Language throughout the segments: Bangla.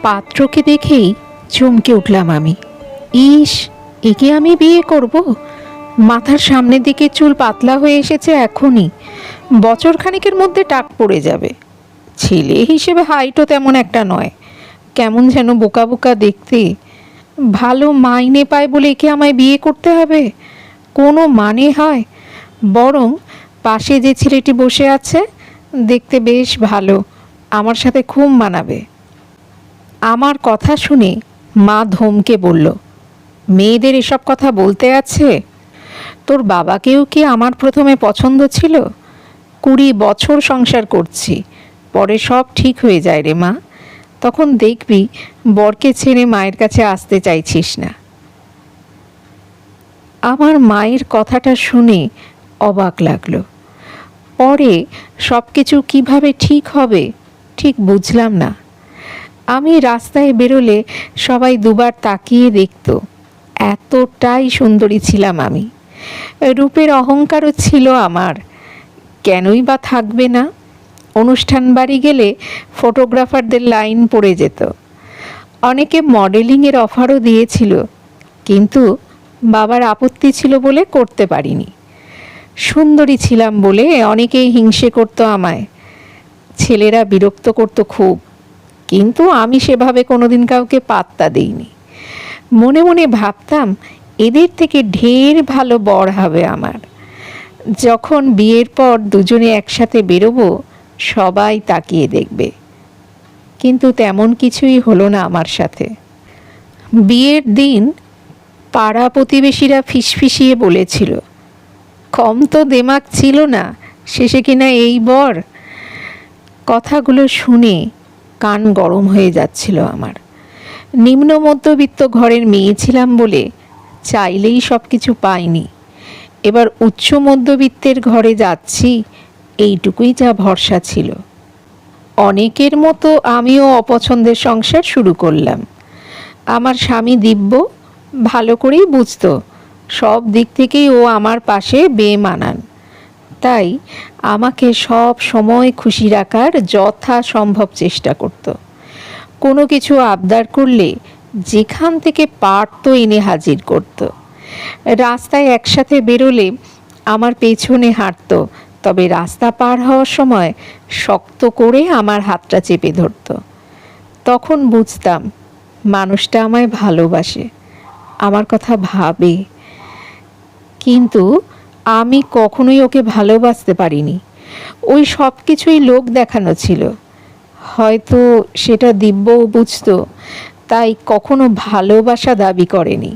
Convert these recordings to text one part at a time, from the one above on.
পাত্রকে দেখেই চমকে উঠলাম আমি। ইস, একে আমি বিয়ে করব? মাথার সামনের দিকে চুল পাতলা হয়ে এসেছে এখনই, বছর খানিকের মধ্যে টাক পড়ে যাবে। ছেলে হিসেবে হাইটও তেমন একটা নয়, কেমন যেন বোকা বোকা দেখতে। ভালো মাইনে পায় বলে একে আমায় বিয়ে করতে হবে? কোনো মানে হয়? বরং পাশে যে ছেলেটি বসে আছে, দেখতে বেশ ভালো, আমার সাথে খুব মানাবে। আমার কথা শুনে মা ধমকে বলল, মেয়েদের এসব কথা বলতে আছে? তোর বাবাকেও কি আমার প্রথমে পছন্দ ছিল? 20 বছর সংসার করছি, পরে সব ঠিক হয়ে যায় রে মা। তখন দেখবি বরকে ছেড়ে মায়ের কাছে আসতে চাইছিস না। আমার মায়ের কথাটা শুনে অবাক লাগলো। পরে সব কিছু কীভাবে ঠিক হবে ঠিক বুঝলাম না। আমি রাস্তায় বেরোলে সবাই দুবার তাকিয়ে দেখত, এতটাই সুন্দরী ছিলাম আমি। রূপের অহংকারও ছিল আমার, কেনই বা থাকবে না? অনুষ্ঠান বাড়ি গেলে ফটোগ্রাফারদের লাইন পড়ে যেত। অনেকে মডেলিংয়ের অফারও দিয়েছিল, কিন্তু বাবার আপত্তি ছিল বলে করতে পারিনি। সুন্দরী ছিলাম বলে অনেকেই হিংসে করতো আমায়, ছেলেরা বিরক্ত করতো খুব, কিন্তু আমি সেভাবে কোনোদিন কাউকে পাত্তা দিইনি। মনে মনে ভাবতাম এদের থেকে ঢের ভালো বর হবে আমার। যখন বিয়ের পর দুজনে একসাথে বেরোবো, সবাই তাকিয়ে দেখবে। কিন্তু তেমন কিছুই হলো না আমার সাথে। বিয়ের দিন পাড়া প্রতিবেশীরা ফিসফিসিয়ে বলেছিল, কম তো দেমাক ছিল না, শেষে কিনা এই বর। কথাগুলো শুনে কান গরম হয়ে যাচ্ছিল আমার। নিম্ন মধ্যবিত্ত ঘরের মেয়ে ছিলাম বলে চাইলেই সব কিছু পাইনি। এবার উচ্চ মধ্যবিত্তের ঘরে যাচ্ছি, এইটুকুই যা ভরসা ছিল। অনেকের মতো আমিও অপছন্দের সংসার শুরু করলাম। আমার স্বামী দিব্য ভালো করেই বুঝত, সব দিক থেকেই ও আমার পাশে বেমানান। তাই আমাকে সব সময় খুশি রাখার যথাসম্ভব চেষ্টা করত। কোনো কিছু আবদার করলে যেখান থেকে পারত এনে হাজির করত। রাস্তায় একসাথে বেরোলে আমার পেছনে হাঁটত, তবে রাস্তা পার হওয়ার সময় শক্ত করে আমার হাতটা চেপে ধরত। তখন বুঝতাম মানুষটা আমায় ভালোবাসে, আমার কথা ভাবে। কিন্তু আমি কখনোই ওকে ভালোবাসতে পারিনি। ওই সব কিছুই লোক দেখানো ছিল। হয়তো সেটা দিব্যও বুঝত, তাই কখনো ভালোবাসা দাবি করেনি।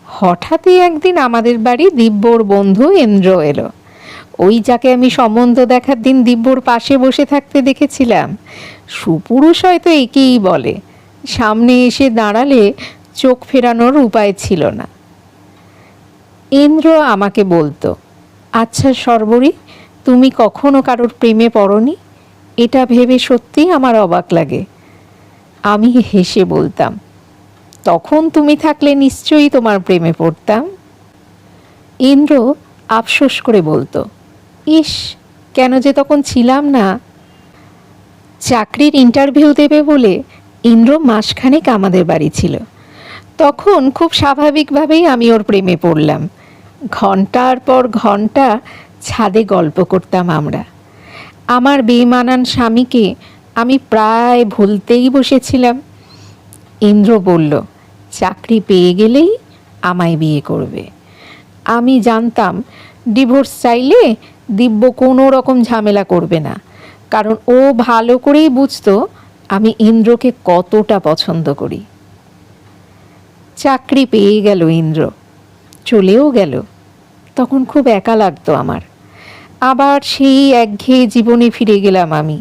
হঠাৎই একদিন আমাদের বাড়ি দিব্যর বন্ধু ইন্দ্র এলো। ওই যাকে আমি সম্বন্ধ দেখার দিন দিব্যর পাশে বসে থাকতে দেখেছিলাম। সুপুরুষ হয়তো একেই বলে। সামনে এসে দাঁড়ালে চোখ ফেরানোর উপায় ছিল না। ইন্দ্র আমাকে বলতো, আচ্ছা শর্বরী, তুমি কখনো কারোর প্রেমে পড়নি? এটা ভেবে সত্যিই আমার অবাক লাগে। আমি হেসে বলতাম, তখন তুমি থাকলে নিশ্চয়ই তোমার প্রেমে পড়তাম। ইন্দ্র আফসোস করে বলতো, ইস, কেন যে তখন ছিলাম না। চাকরির ইন্টারভিউ দেবে বলে ইন্দ্র মাসখানেক আমাদের বাড়ি ছিল। তখন খুব স্বাভাবিকভাবেই আমি ওর প্রেমে পড়লাম। ঘন্টার পর ঘন্টা ছাদে গল্প করতাম আমরা। আমার বেমানান স্বামীকে আমি প্রায় ভুলতেই বসেছিলাম। ইন্দ্র বলল, চাকরি পেয়ে গেলেই আমায় বিয়ে করবে। আমি জানতাম ডিভোর্স চাইলে দিব্য কোনো রকম ঝামেলা করবে না, কারণ ও ভালো করেই বুঝতো আমি ইন্দ্রকে কতটা পছন্দ করি। চাকরি পেয়ে গেল ইন্দ্র, চলেও গেল। তখন খুব একা লাগতো আমার। আবার সেই একঘেয়ে জীবনে ফিরে গেলাম আমি।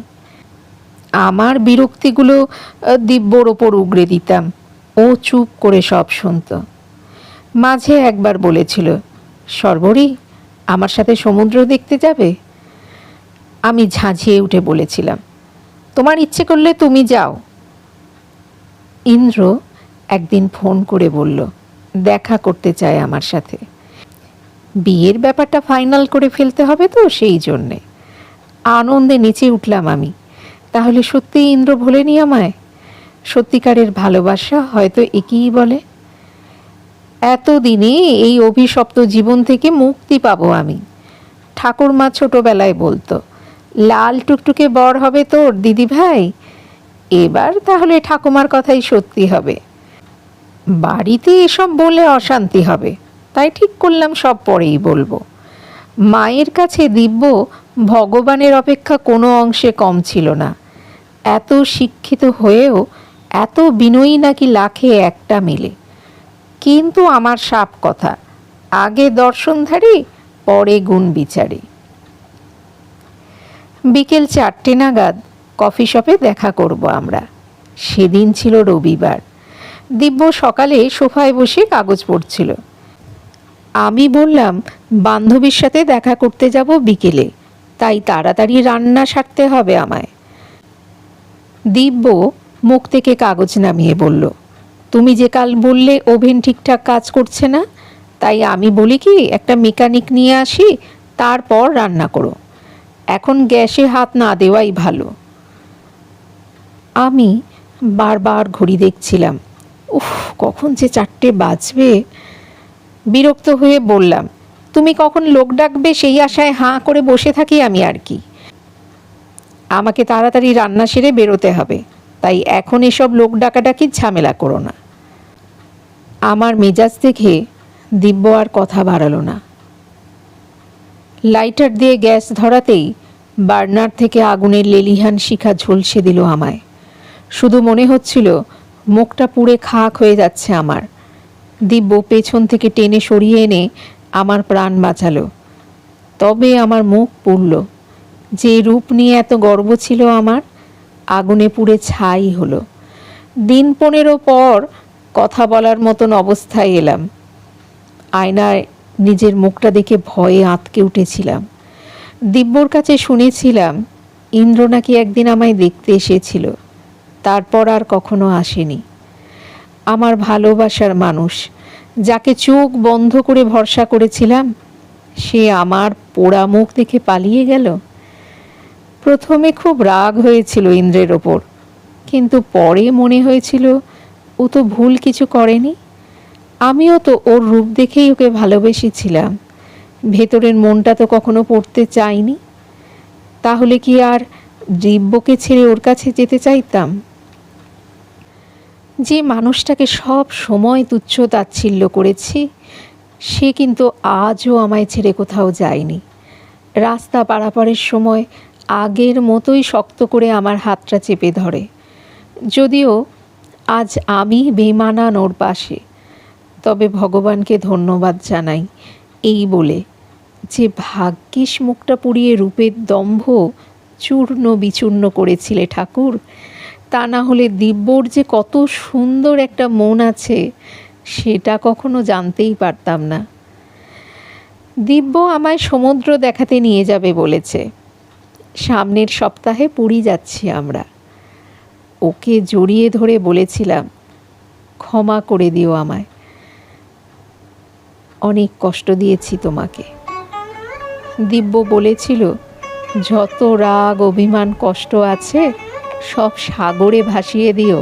আমার বিরক্তিগুলো দিব্যর ওপর উগরে দিতাম, ও চুপ করে সব শুনত। মাঝে একবার বলেছিল, শর্বরী, আমার সাথে সমুদ্র দেখতে যাবে? আমি ঝাঁঝিয়ে উঠে বলেছিলাম, তোমার ইচ্ছে করলে তুমি যাও। ইন্দ্র একদিন ফোন করে বলল, দেখা করতে চায় আমার সাথে। বিয়ের ব্যাপারটা ফাইনাল করে ফেলতে হবে তো, সেই জন্যে। আনন্দে নেচে উঠলাম আমি। তাহলে সত্যিই ইন্দ্র ভোলেনি আমায়? সত্যিকারের ভালোবাসা হয়তো একেই বলে। এতদিনে এই অভিশপ্ত জীবন থেকে মুক্তি পাবো আমি। ঠাকুরমা ছোটবেলায় বলতো, লাল টুকটুকে বর হবে তোর দিদি ভাই। এবার তাহলে ঠাকুমার কথাই সত্যি হবে। বাড়িতে এসব বলে অশান্তি হবে, তাই ঠিক করলাম সব পরেই বলবো। মায়ের কাছে দিব্য ভগবানের অপেক্ষা কোনো অংশে কম ছিল না। এত শিক্ষিত হয়েও এত বিনয়ী নাকি লাখে একটা মেলে। কিন্তু আমার সাপ কথা, আগে দর্শনধারী পরে গুণ বিচারী। বিকেল 4টে নাগাদ কফি শপে দেখা করব আমরা। সেদিন ছিল রবিবার। দিব্য সকালে সোফায় বসে কাগজ পড়ছিল। আমি বললাম বান্ধবীর সাথে দেখা করতে যাব বিকেলে, তাই তাড়াতাড়ি রান্না সারতে হবে আমায়। দিব্য মুখ থেকে কাগজ নামিয়ে বলল, তুমি যে কাল বললে ওভেন ঠিকঠাক কাজ করছে না, তাই আমি বলি কি একটা মেকানিক নিয়ে আসি, তারপর রান্না করো। এখন গ্যাসে হাত না দেওয়াই ভালো। আমি বারবার ঘড়ি দেখছিলাম। উফ, কখন যে 4টে বাজবে। বিরক্ত হয়ে বললাম, তুমি কখন লোক ডাকবে সেই আশায় হাঁ করে বসে থাকি আমি আর কি। আমাকে তাড়াতাড়ি রান্না সেরে বেরোতে হবে, তাই এখন এসব লোক ডাকাডাকির ঝামেলা করো না। আমার মেজাজ দেখে দিব্য আর কথা বাড়ালো না। লাইটার দিয়ে গ্যাস ধরাতেই বার্নার থেকে আগুনের লেলিহান শিখা ঝলসে দিল আমায়। শুধু মনে হচ্ছিল মুখটা পুড়ে খাক হয়ে যাচ্ছে আমার। দিব্য পেছন থেকে টেনে সরিয়ে এনে আমার প্রাণ বাঁচালো। তবে আমার মুখ পুড়ল। যে রূপ নিয়ে এত গর্ব ছিল আমার, আগুনে পুড়ে ছাই হলো। দিন 15 পর কথা বলার মতন অবস্থায় এলাম। আয়নায় নিজের মুখটা দেখে ভয়ে আঁতকে উঠেছিলাম। দিব্যর কাছে শুনেছিলাম ইন্দ্র নাকি একদিন আমায় দেখতে এসেছিল, তারপর আর কখনো আসেনি। আমার ভালোবাসার মানুষ, যাকে চোখ বন্ধ করে ভরসা করেছিলাম, সে আমার পোড়া মুখ দেখে পালিয়ে গেল। প্রথমে খুব রাগ হয়েছিল ইন্দ্রের ওপর, কিন্তু পরে মনে হয়েছিল ও তো ভুল কিছু করেনি। আমিও তো ওর রূপ দেখেই ওকে ভালোবেসেছিলাম। ভেতরের মনটা তো কখনো পড়তে চাইনি। তাহলে কি আর দিব্যকে ছেড়ে ওর কাছে যেতে চাইতাম? যে মানুষটাকে সব সময় তুচ্ছ তাচ্ছিল্য করেছি, সে কিন্তু আজও আমায় ছেড়ে কোথাও যায়নি। রাস্তা পারাপারের সময় আগের মতোই শক্ত করে আমার হাতটা চেপে ধরে। যদিও আজ আমি বেমানান ওর পাশে, তবে ভগবানকে ধন্যবাদ জানাই এই বলে যে ভাগ্যিস মুখটা পুড়িয়ে রূপের দম্ভ চূর্ণ বিচূর্ণ করেছিলে ঠাকুর। তা না হলে দিব্যর যে কত সুন্দর একটা মন আছে সেটা কখনো জানতেই পারতাম না। দিব্য আমায় সমুদ্র দেখাতে নিয়ে যাবে বলেছে। সামনের সপ্তাহে পুরী যাচ্ছি আমরা। ওকে জড়িয়ে ধরে বলেছিলাম, ক্ষমা করে দিও আমায়, অনেক কষ্ট দিয়েছি তোমাকে। দিব্য বলেছিল, যত রাগ অভিমান কষ্ট আছে সব সাগরে ভাসিয়ে দিও।